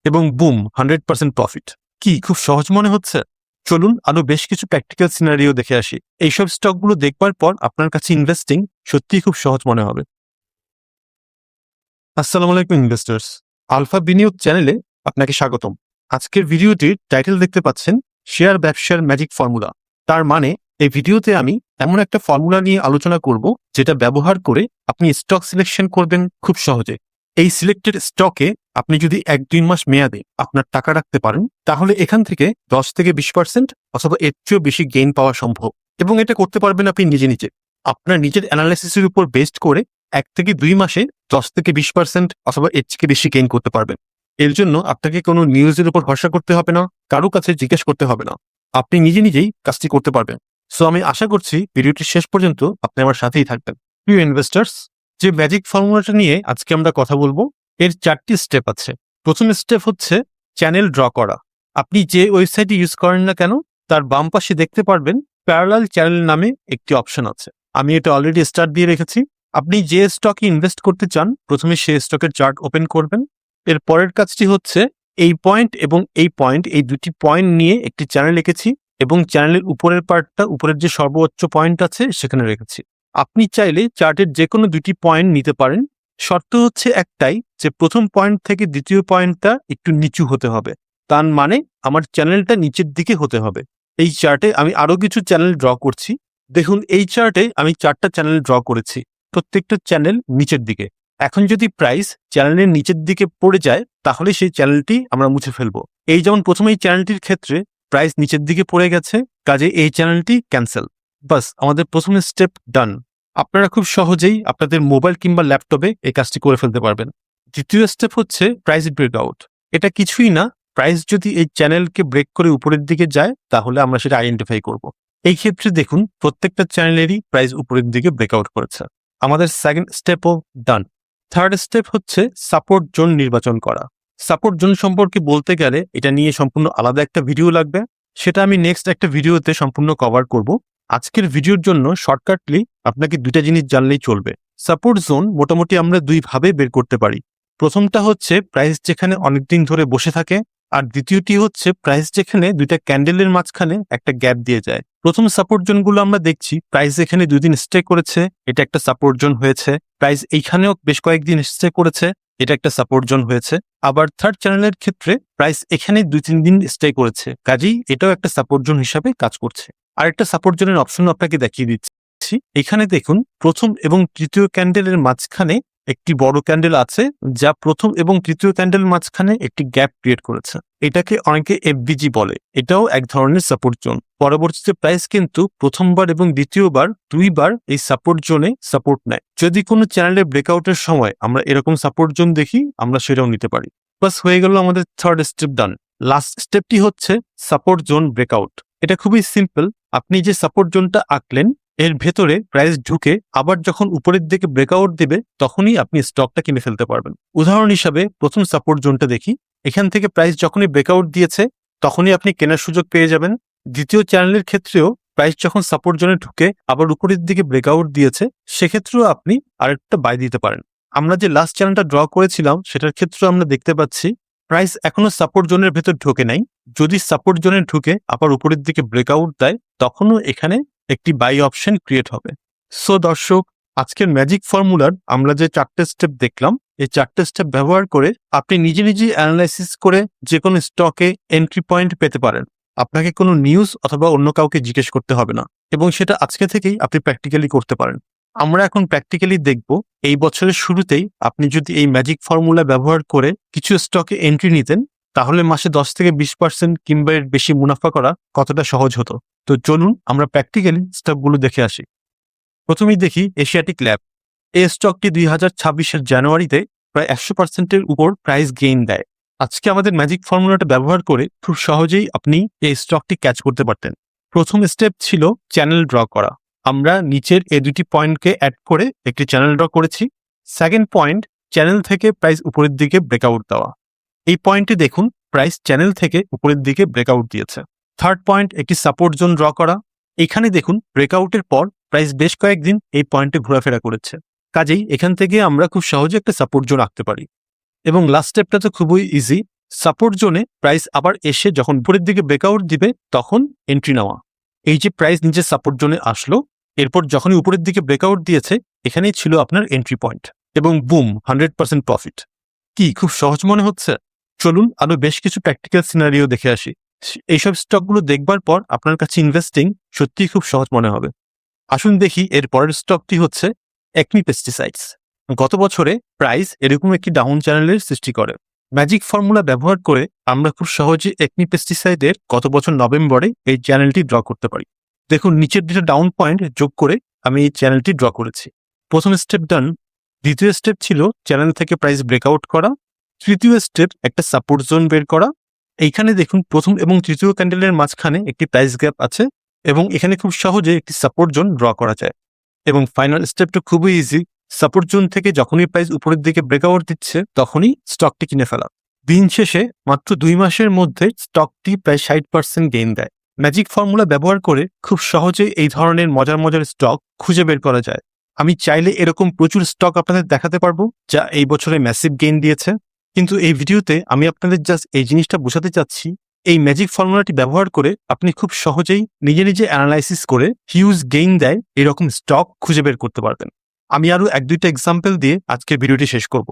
এবং broom 100% profit. কি খুব সহজ মনে হচ্ছে? চলুন আরো বেশ কিছু প্র্যাকটিক্যাল সিনারিও দেখে আসি। এইসব স্টকগুলো দেখবার পর আপনার কাছে ইনভেস্টিং সত্যিই খুব সহজ মনে হবে। আসসালামু আলাইকুম ইনভেস্টার্স, আলফা বিনিয়োগ চ্যানেলে আপনাকে স্বাগতম। আজকের ভিডিওটির টাইটেল দেখতে পাচ্ছেন, শেয়ার ব্যবসার ম্যাজিক ফর্মুলা। তার মানে এই ভিডিওতে আমি এমন একটা ফর্মুলা নিয়ে আলোচনা করব যেটা ব্যবহার করে আপনি স্টক সিলেকশন করবেন খুব সহজে। এই সিলেক্টেড স্টকে আপনি যদি 1-2 মাস মেয়াদে আপনার টাকা রাখতে পারেন, তাহলে এখান থেকে 10-20% অথবা এর চেয়েও বেশি গেইন পাওয়া সম্ভব। এবং এটা করতে পারবেন আপনি নিজে নিজে, আপনার নিজের অ্যানালাইসিসের উপর বেসড করে 1-2 মাসে 10-20% অথবা এর থেকে বেশি গেইন করতে পারবেন। এর জন্য আপনাকে কোনো নিউজের উপর ভরসা করতে হবে না, কারো কাছে জিজ্ঞেস করতে হবে না, আপনি নিজে নিজেই কাজটি করতে পারবেন। সো আমি আশা করছি ভিডিওটি শেষ পর্যন্ত আপনি আমার সাথেই থাকবেন। প্রিয় ইনভেস্টার্স, যে ম্যাজিক ফর্মুলাটা নিয়ে আজকে আমরা কথা বলবো, এর 4টি স্টেপ আছে। প্রথম স্টেপ হচ্ছে চ্যানেল ড্র করা। আপনি যে ওয়েবসাইটে ইউজ করেন না কেন, তার বাম পাশে দেখতে পারবেন প্যারালাল চ্যানেল নামে একটি অপশন আছে। আমি এটা অলরেডি স্টার্ট দিয়ে রেখেছি। আপনি যে স্টকে ইনভেস্ট করতে চান, প্রথমে সেই স্টকের চার্ট ওপেন করবেন। এর পরের কাজটি হচ্ছে এই পয়েন্ট এবং এই পয়েন্ট, এই দুটি পয়েন্ট নিয়ে একটি চ্যানেল এঁকেছি এবং চ্যানেলের উপরের পার্টটা, উপরের যে সর্বোচ্চ পয়েন্ট আছে সেখানে রেখেছি। আপনি চাইলে চার্টের যে কোনো দুটি পয়েন্ট নিতে পারেন। শর্ত হচ্ছে একটাই, যে প্রথম পয়েন্ট থেকে দ্বিতীয় পয়েন্টটা একটু নিচু হতে হবে। তার মানে আমার চ্যানেলটা নিচের দিকে হতে হবে। এই চার্টে আমি আরো কিছু চ্যানেল ড্র করছি। দেখুন, এই চার্টে আমি 4টা চ্যানেল ড্র করেছি, প্রত্যেকটা চ্যানেল নিচের দিকে। এখন যদি প্রাইস চ্যানেলের নিচের দিকে পড়ে যায়, তাহলে সেই চ্যানেলটি আমরা মুছে ফেলবো। এই যেমন প্রথমে এই চ্যানেলটির ক্ষেত্রে প্রাইস নিচের দিকে পড়ে গেছে, কাজে এই চ্যানেলটি ক্যান্সেল। বাস, আমাদের প্রথম স্টেপ ডান। আপনারা খুব সহজেই আপনাদের মোবাইল কিংবা ল্যাপটপে এই কাজটি করে ফেলতে পারবেন। দ্বিতীয় স্টেপ হচ্ছে প্রাইস ব্রেকআউট। এটা কিছুই না, প্রাইস যদি এই চ্যানেলকে ব্রেক করে উপরের দিকে যায়, তাহলে আমরা সেটা আইডেন্টিফাই করব। এই ক্ষেত্রে দেখুন, প্রত্যেকটা চ্যানেলেরই প্রাইস উপরের দিকে ব্রেকআউট করেছে। আমাদের সেকেন্ড স্টেপও ডান। থার্ড স্টেপ হচ্ছে সাপোর্ট জোন নির্বাচন করা। সাপোর্ট জোন সম্পর্কে বলতে গেলে এটা নিয়ে সম্পূর্ণ আলাদা একটা ভিডিও লাগবে, সেটা আমি নেক্সট একটা ভিডিওতে সম্পূর্ণ কভার করব। আজকের ভিডিওর জন্য শর্টকাটলি আপনাকে 2টা জিনিস জানলেই চলবে। সাপোর্ট জোন মোটামুটি আমরা 2 ভাবে বের করতে পারি। প্রথমটা হচ্ছে প্রাইস যেখানে অনেকদিন ধরে বসে থাকে, আর দ্বিতীয়টি হচ্ছে প্রাইস যেখানে 2টা ক্যান্ডেলের মাঝখানে একটা গ্যাপ দিয়ে যায়। প্রথম সাপোর্ট জোনগুলো আমরা দেখছি, প্রাইস এখানে 2 দিন স্টে করেছে, এটা একটা সাপোর্ট জোন হয়েছে। প্রাইস এইখানেও বেশ কয়েকদিন স্টে করেছে, এটা একটা সাপোর্ট জোন হয়েছে। আবার থার্ড চ্যানেলের ক্ষেত্রে প্রাইস এখানে 2-3 দিন স্টে করেছে, কাজেই এটাও একটা সাপোর্ট জোন হিসাবে কাজ করছে। আরেকটা সাপোর্ট জোনের অপশন আপনাকে দেখিয়ে দিচ্ছি। এখানে দেখুন, প্রথম এবং তৃতীয় ক্যান্ডেলের মাঝখানে একটি বড় ক্যান্ডেল আছে, যা প্রথম এবং তৃতীয় ক্যান্ডেল মাঝখানে একটি গ্যাপ ক্রিয়েট করেছে। এটাকে অনেকে এফবিজি বলে, এটাও এক ধরনের সাপোর্ট জোন। পরবর্তীতে প্রাইস কিন্তু প্রথমবার এবং দ্বিতীয়বার 2 বার এই সাপোর্ট জোনে সাপোর্ট নেয়। যদি কোনো চ্যানেলে ব্রেকআউটের সময় আমরা এরকম সাপোর্ট জোন দেখি, আমরা সেটাও নিতে পারি। বাস, হয়ে গেল আমাদের থার্ড স্টেপ ডান। লাস্ট স্টেপটি হচ্ছে সাপোর্ট জোন ব্রেকআউট। এটা খুবই সিম্পল। আপনি যে সাপোর্ট জোনটা আঁকলেন, এর ভেতরে প্রাইস ঢুকে আবার যখন উপরের দিকে ব্রেকআউট দেবে, তখনই আপনি স্টকটা কিনে ফেলতে পারবেন। উদাহরণ হিসাবে প্রথম সাপোর্ট জোনটা দেখি। এখান থেকে প্রাইস যখনই ব্রেকআউট দিয়েছে, তখনই আপনি কেনার সুযোগ পেয়ে যাবেন। দ্বিতীয় চ্যানেলের ক্ষেত্রেও প্রাইস যখন সাপোর্ট জোনে ঢুকে আবার উপরের দিকে ব্রেকআউট দিয়েছে, সেক্ষেত্রেও আপনি আরেকটা বাই দিতে পারেন। আমরা যে লাস্ট চ্যানেলটা ড্র করেছিলাম, সেটার ক্ষেত্রেও আমরা দেখতে পাচ্ছি প্রাইস এখনো সাপোর্ট জোনের ভেতর ঢোকে নাই। যদি সাপোর্ট জোনে ঢুকে আবার উপরের দিকে ব্রেকআউট দেয়, তখনও এখানে একটি বাই অপশন ক্রিয়েট হবে। সো দর্শক, আজকের ম্যাজিক ফর্মুলার আমরা যে 4টে স্টেপ দেখলাম, এই 4টে স্টেপ ব্যবহার করে আপনি নিজে নিজেই অ্যানালাইসিস করে যে কোনো স্টকে এন্ট্রি পয়েন্ট পেতে পারেন। আপনাকে কোনো নিউজ অথবা অন্য কাউকে জিজ্ঞেস করতে হবে না, এবং সেটা আজকে থেকেই আপনি প্র্যাকটিক্যালি করতে পারেন। আমরা এখন প্র্যাকটিক্যালি দেখব, এই বছরের শুরুতেই আপনি যদি এই ম্যাজিক ফর্মুলা ব্যবহার করে কিছু স্টকে এন্ট্রি নিতেন, তাহলে মাসে 10-20% কিংবা এর বেশি মুনাফা করা কতটা সহজ হতো। তো চলুন আমরা প্র্যাকটিক্যালি স্টকগুলো দেখে আসি। প্রথমেই দেখি এশিয়াটিক ল্যাব। এই স্টকটি 2026-এর জানুয়ারিতে প্রায় 100%-এর উপর প্রাইস গেইন দেয়। আজকে আমাদের ম্যাজিক ফর্মুলাটা ব্যবহার করে খুব সহজেই আপনি এই স্টকটি ক্যাচ করতে পারতেন। প্রথম স্টেপ ছিল চ্যানেল ড্র করা। আমরা নিচের এই 2টি পয়েন্টকে অ্যাড করে একটি চ্যানেল ড্র করেছি। সেকেন্ড পয়েন্ট, চ্যানেল থেকে প্রাইস উপরের দিকে ব্রেকআউট দেওয়া। এই পয়েন্টে দেখুন, প্রাইস চ্যানেল থেকে উপরের দিকে ব্রেকআউট দিয়েছে। থার্ড পয়েন্ট, একটি সাপোর্ট জোন ড্র করা। এখানে দেখুন, ব্রেকআউটের পর প্রাইস বেশ কয়েকদিন এই পয়েন্টে ঘোরাফেরা করেছে, কাজেই এখান থেকে আমরা খুব সহজে একটা সাপোর্ট জোন আঁকতে পারি। এবং লাস্ট স্টেপটা তো খুবই ইজি, সাপোর্ট জোনে প্রাইস আবার এসে যখন উপরের দিকে ব্রেকআউট দিবে তখন এন্ট্রি নেওয়া। এই যে প্রাইস নিচে সাপোর্ট জোনে আসলো, এরপর যখনই উপরের দিকে ব্রেকআউট দিয়েছে এখানেই ছিল আপনার এন্ট্রি পয়েন্ট এবং বুম 100% প্রফিট। কি খুব সহজ মনে হচ্ছে? চলুন আরো বেশ কিছু প্র্যাকটিক্যাল সিনারিও দেখে আসি। এইসব স্টকগুলো দেখবার পর আপনার কাছে ইনভেস্টিং সত্যিই খুব সহজ মনে হবে। আসুন দেখি এর পরের স্টকটি হচ্ছে একমি পেস্টিসাইডস। গত বছরে প্রাইস এরকম একটি ডাউন চ্যানেলের সৃষ্টি করে। ম্যাজিক ফর্মুলা ব্যবহার করে আমরা খুব সহজে একমি পেস্টিসাইডের গত বছর নভেম্বরে এই চ্যানেলটি ড্র করতে পারি। দেখুন নিচের দিকে ডাউন পয়েন্ট যোগ করে আমি এই চ্যানেলটি ড্র করেছি। প্রথম স্টেপ ডান। দ্বিতীয় স্টেপ ছিল চ্যানেল থেকে প্রাইস ব্রেকআউট করা। তৃতীয় স্টেপ একটা সাপোর্ট জোন বের করা। এইখানে দেখুন প্রথম এবং তৃতীয় ক্যান্ডেলের মাঝখানে একটি প্রাইস গ্যাপ আছে এবং এখানে খুব সহজে একটি সাপোর্ট জোন ড্র করা যায়। এবং ফাইনাল স্টেপটা খুবই ইজি। সাপোর্ট জোন থেকে যখনই প্রাইস উপরের দিকে ব্রেকআউট দিচ্ছে তখনই স্টকটি কিনে ফেলা। দিন শেষে মাত্র 2 মাসের মধ্যে স্টকটি প্রায় 60% গেইন দেয়। ম্যাজিক ফর্মুলা ব্যবহার করে খুব সহজেই এই ধরনের মজার মজার স্টক খুঁজে বের করা যায়। আমি চাইলে এরকম প্রচুর স্টক আপনাদের দেখাতে পারবো যা এই বছরে ম্যাসিভ গেইন দিয়েছে, কিন্তু এই ভিডিওতে আমি আপনাদের জাস্ট এই জিনিসটা বোঝাতে চাচ্ছি এই ম্যাজিক ফর্মুলাটি ব্যবহার করে আপনি খুব সহজেই নিজে নিজে অ্যানালাইসিস করে হিউজ গেইন দেয় এরকম স্টক খুঁজে বের করতে পারবেন। আমি আরো 1-2টা এক্সাম্পল দিয়ে আজকের ভিডিওটি শেষ করব।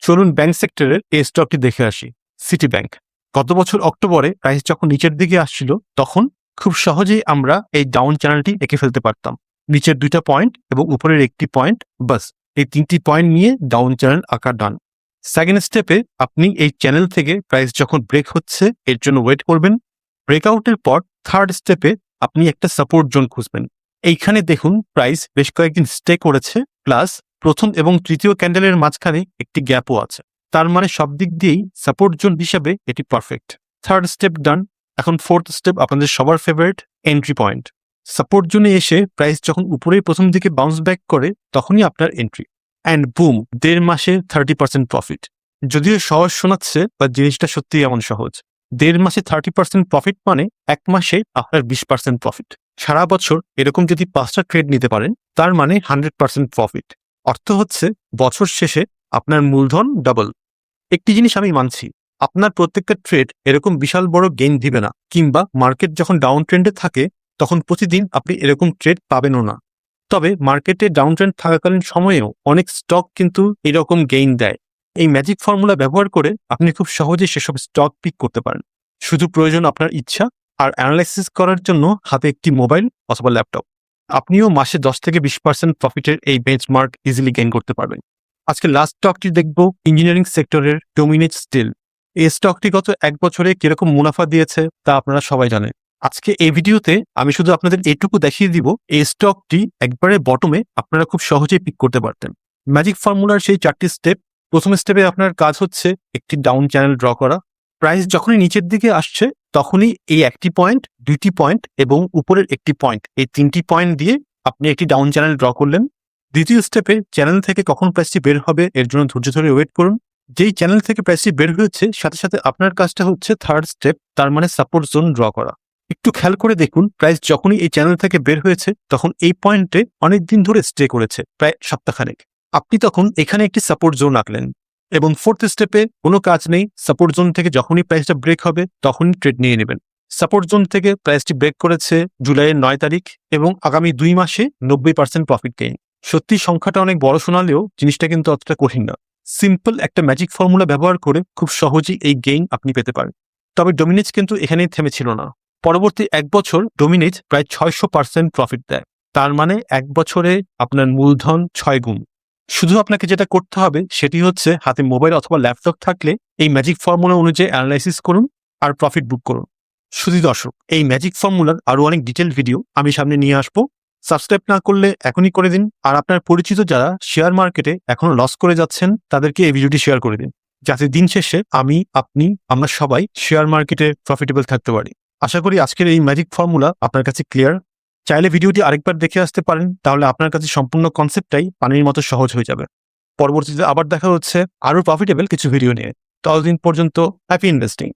চলুন ব্যাংক সেক্টরের এই স্টকটি দেখে আসি। City bank. গত বছর অক্টোবরে প্রাইস যখন নিচের দিকে আসছিল তখন খুব সহজেই আমরা এই ডাউন চ্যানেলটি এঁকে ফেলতে পারতাম। নিচের 2টা পয়েন্ট এবং উপরের একটি পয়েন্ট, বাস এই 3টি পয়েন্ট নিয়ে ডাউন চ্যানেল আঁকা ডান। সেকেন্ড স্টেপে আপনি এই চ্যানেল থেকে প্রাইস যখন ব্রেক হচ্ছে এর জন্য ওয়েট করবেন। ব্রেকআউটের পর থার্ড স্টেপে আপনি একটা সাপোর্ট জোন খুঁজবেন। এইখানে দেখুন প্রাইস বেশ কয়েকদিন স্টে করেছে, প্লাস প্রথম এবং তৃতীয় ক্যান্ডেলের মাঝখানে একটি গ্যাপও আছে। তার মানে সব দিক দিয়েই সাপোর্ট জোন হিসাবে এটি পারফেক্ট। থার্ড স্টেপ ডান। এখন ফোর্থ স্টেপ আপনাদের সবার ফেভারিট, এন্ট্রি পয়েন্ট। সাপোর্ট জোনে এসে প্রাইস যখন উপরেই প্রথম দিকে বাউন্স ব্যাক করে তখনই আপনার এন্ট্রি। অ্যান্ড বুম 1.5 মাসে 30% প্রফিট। যদিও সহজ শোনাচ্ছে বা জিনিসটা সত্যিই এমন সহজ। 1.5 মাসে 30% প্রফিট মানে 1 মাসে আপনার 20% প্রফিট। সারা বছর এরকম যদি 5টা ট্রেড নিতে পারেন তার মানে 100% প্রফিট। অর্থ হচ্ছে বছর শেষে আপনার মূলধন ডাবল। একটি জিনিস আমি মানছি, আপনার প্রত্যেকটা ট্রেড এরকম বিশাল বড় গেইন দিবে না, কিংবা মার্কেট যখন ডাউন ট্রেন্ডে থাকে তখন প্রতিদিন আপনি এরকম ট্রেড পাবেনও না। তবে মার্কেটে ডাউন ট্রেন্ড থাকাকালীন সময়েও অনেক স্টক কিন্তু এরকম গেইন দেয়। এই ম্যাজিক ফর্মুলা ব্যবহার করে আপনি খুব সহজে সেসব স্টক পিক করতে পারেন। শুধু প্রয়োজন আপনার ইচ্ছা আর অ্যানালাইসিস করার জন্য হাতে একটি মোবাইল অথবা ল্যাপটপ। আপনিও মাসে 10 থেকে 20% প্রফিটের এই বেঞ্চমার্ক ইজিলি গেইন করতে পারবেন। আজকে লাস্ট স্টকটি দেখব ইঞ্জিনিয়ারিং সেক্টরের ডোমিনেট স্টিল। এই স্টকটি গত 1 বছরে কিরকম মুনাফা দিয়েছে তা আপনারা সবাই জানেন। আজকে এই ভিডিওতে আমি শুধু আপনাদের এইটুকু দেখিয়ে দিব এই স্টকটি একবারে বটমে আপনারা খুব সহজেই পিক করতে পারতেন। ম্যাজিক ফর্মুলার সেই 4টি স্টেপ। প্রথম স্টেপে আপনার কাজ হচ্ছে একটি ডাউন চ্যানেল ড্র করা। প্রাইস যখনই নিচের দিকে আসছে তখনই এই একটি পয়েন্ট, 2টি পয়েন্ট এবং উপরের একটি পয়েন্ট, এই 3টি পয়েন্ট দিয়ে আপনি একটি ডাউন চ্যানেল ড্র করলেন। দ্বিতীয় স্টেপে চ্যানেল থেকে কখন প্রাইসটি বের হবে এর জন্য ধৈর্য ধরে ওয়েট করুন। যেই চ্যানেল থেকে প্রাইসটি বের হয়েছে সাথে সাথে আপনার কাজটা হচ্ছে থার্ড স্টেপ, তার মানে সাপোর্ট জোন ড্র করা। একটু খেয়াল করে দেখুন প্রাইস যখনই এই চ্যানেল থেকে বের হয়েছে তখন এই পয়েন্টে অনেক দিন ধরে স্টে করেছে, প্রায় সপ্তাহখানেক। আপনি তখন এখানে একটি সাপোর্ট জোন আঁকলেন এবং ফোর্থ স্টেপে কোনো কাজ নেই, সাপোর্ট জোন থেকে যখনই প্রাইসটা ব্রেক হবে তখনই ট্রেড নিয়ে নেবেন। সাপোর্ট জোন থেকে প্রাইসটি ব্রেক করেছে জুলাইয়ের 9 তারিখ এবং আগামী 2 মাসে 90% প্রফিট গেইন। সত্যি সংখ্যাটা অনেক বড় শোনালেও জিনিসটা কিন্তু অতটা কঠিন না। সিম্পল একটা ম্যাজিক ফর্মুলা ব্যবহার করে খুব সহজেই এই গেইন আপনি পেতে পারেন। তবে ডোমিনেজ কিন্তু এখানেই থেমেছিল না। পরবর্তী 1 বছর ডোমিনেজ প্রায় 600% প্রফিট দেয়। তার মানে 1 বছরে আপনার মূলধন 6 গুণ। শুধু আপনাকে যেটা করতে হবে সেটি হচ্ছে হাতে মোবাইল অথবা ল্যাপটপ থাকলে এই ম্যাজিক ফর্মুলা অনুযায়ী অ্যানালাইসিস করুন আর প্রফিট বুক করুন। শুধু দর্শক, এই ম্যাজিক ফর্মুলার আরো অনেক ডিটেল ভিডিও আমি সামনে নিয়ে আসবো। সাবস্ক্রাইব না করলে এখনই করে দিন, আর আপনার পরিচিত যারা শেয়ার মার্কেটে এখনো লস করে যাচ্ছেন তাদেরকে এই ভিডিওটি শেয়ার করে দিন, যাতে দিন শেষে আমি, আপনি, আমরা সবাই শেয়ার মার্কেটে প্রফিটেবল থাকতে পারি। আশা করি আজকের এই ম্যাজিক ফর্মুলা আপনার কাছে ক্লিয়ার। চাইলে ভিডিওটি আরেকবার দেখে আসতে পারেন, তাহলে আপনার কাছে সম্পূর্ণ কনসেপ্টটাই পানির মতো সহজ হয়ে যাবে। পরবর্তীতে আবার দেখা হচ্ছে আরো প্রফিটেবল কিছু ভিডিও নিয়ে। ততদিন পর্যন্ত হ্যাপি ইনভেস্টিং।